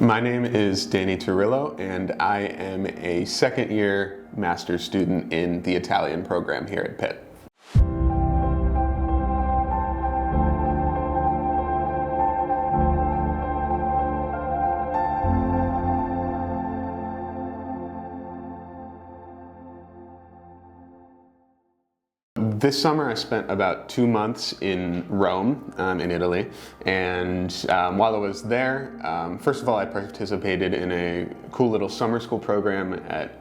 My name is Danny Turillo, and I am a second-year master's student in the Italian program here at Pitt. This summer I spent about 2 months in Rome, in Italy, and while I was there, first of all I participated in a cool little summer school program at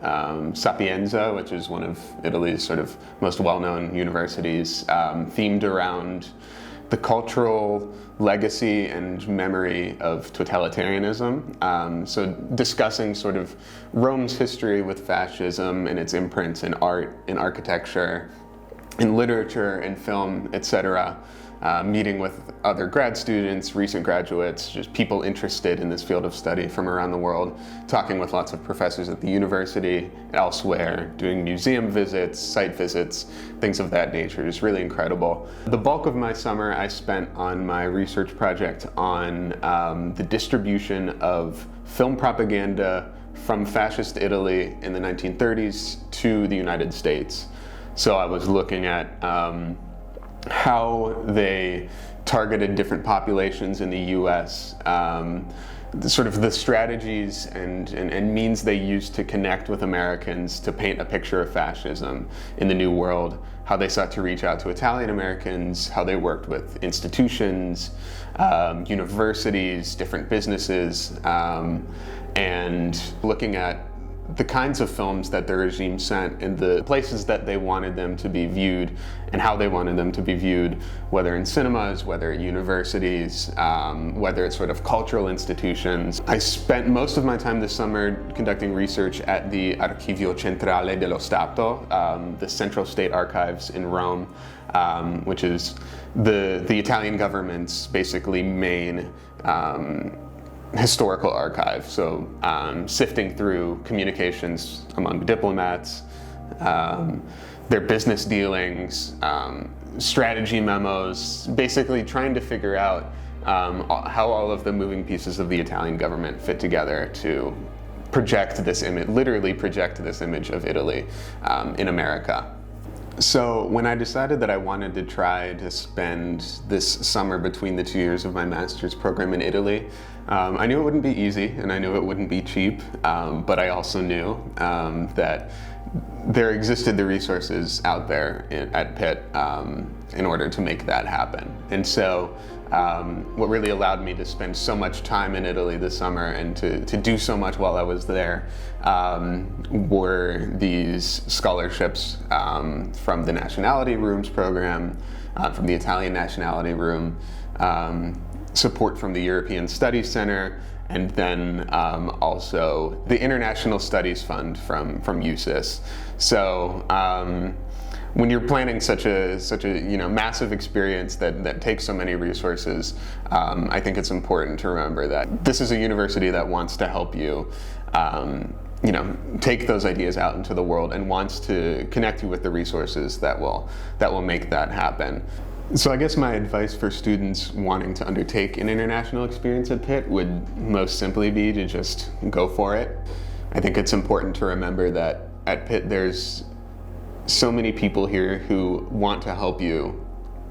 Sapienza, which is one of Italy's sort of most well-known universities, themed around the cultural legacy and memory of totalitarianism. So discussing sort of Rome's history with fascism and its imprints in art, in architecture, in literature, in film, etc., meeting with other grad students, recent graduates, just people interested in this field of study from around the world, talking with lots of professors at the university, elsewhere, doing museum visits, site visits, things of that nature. It's really incredible. The bulk of my summer I spent on my research project on the distribution of film propaganda from fascist Italy in the 1930s to the United States. So I was looking at how they targeted different populations in the US, the strategies and means they used to connect with Americans to paint a picture of fascism in the New World, how they sought to reach out to Italian Americans, how they worked with institutions, universities, different businesses, and looking at the kinds of films that the regime sent and the places that they wanted them to be viewed and how they wanted them to be viewed, whether in cinemas, whether at universities, whether at sort of cultural institutions. I spent most of my time this summer conducting research at the Archivio Centrale dello Stato, the Central State Archives in Rome, which is the Italian government's basically main historical archive, so sifting through communications among diplomats, their business dealings, strategy memos, basically trying to figure out how all of the moving pieces of the Italian government fit together to project this image, literally project this image of Italy in America. So when I decided that I wanted to try to spend this summer between the 2 years of my master's program in Italy, I knew it wouldn't be easy and I knew it wouldn't be cheap, but I also knew that there existed the resources out there at Pitt in order to make that happen. And so what really allowed me to spend so much time in Italy this summer and to do so much while I was there were these scholarships from the Nationality Rooms program, from the Italian Nationality Room, support from the European Studies Center, and then also the International Studies Fund from USIS. So when you're planning such a massive experience that takes so many resources, I think it's important to remember that this is a university that wants to help you take those ideas out into the world and wants to connect you with the resources that will make that happen. So I guess my advice for students wanting to undertake an international experience at Pitt would most simply be to just go for it. I think it's important to remember that at Pitt there's so many people here who want to help you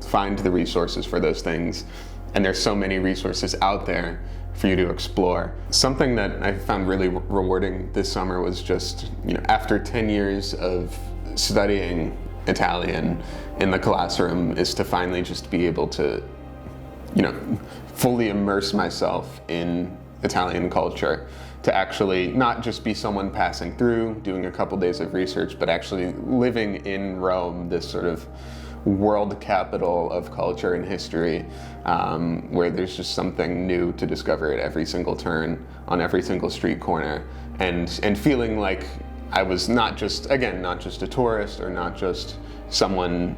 find the resources for those things, and there's so many resources out there for you to explore. Something that I found really rewarding this summer was just, after 10 years of studying Italian in the classroom, is to finally just be able to, fully immerse myself in Italian culture, to actually not just be someone passing through, doing a couple days of research, but actually living in Rome, this sort of world capital of culture and history, where there's just something new to discover at every single turn, on every single street corner, and feeling like I was not just a tourist or not just someone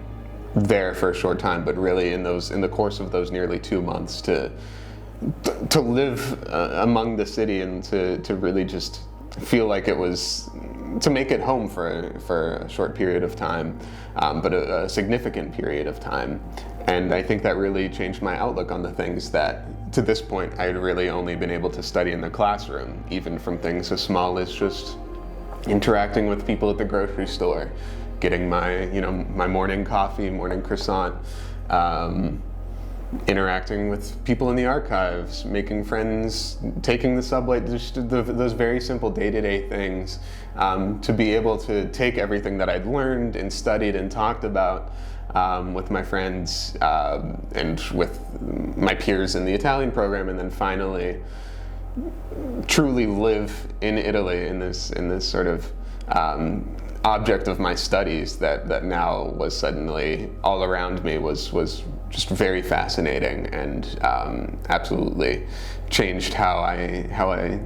there for a short time, but really in the course of those nearly 2 months to live among the city and to really just feel like it was to make it home for a short period of time, but a significant period of time. And I think that really changed my outlook on the things that to this point, I had really only been able to study in the classroom, even from things as small as just interacting with people at the grocery store, getting my, my morning coffee, morning croissant, interacting with people in the archives, making friends, taking the subway, just those very simple day-to-day things, to be able to take everything that I'd learned and studied and talked about with my friends and with my peers in the Italian program, and then finally truly live in Italy in this sort of object of my studies that now was suddenly all around me was just very fascinating, and absolutely changed how I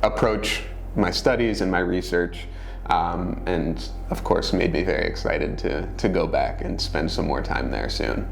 approach my studies and my research, and of course made me very excited to go back and spend some more time there soon.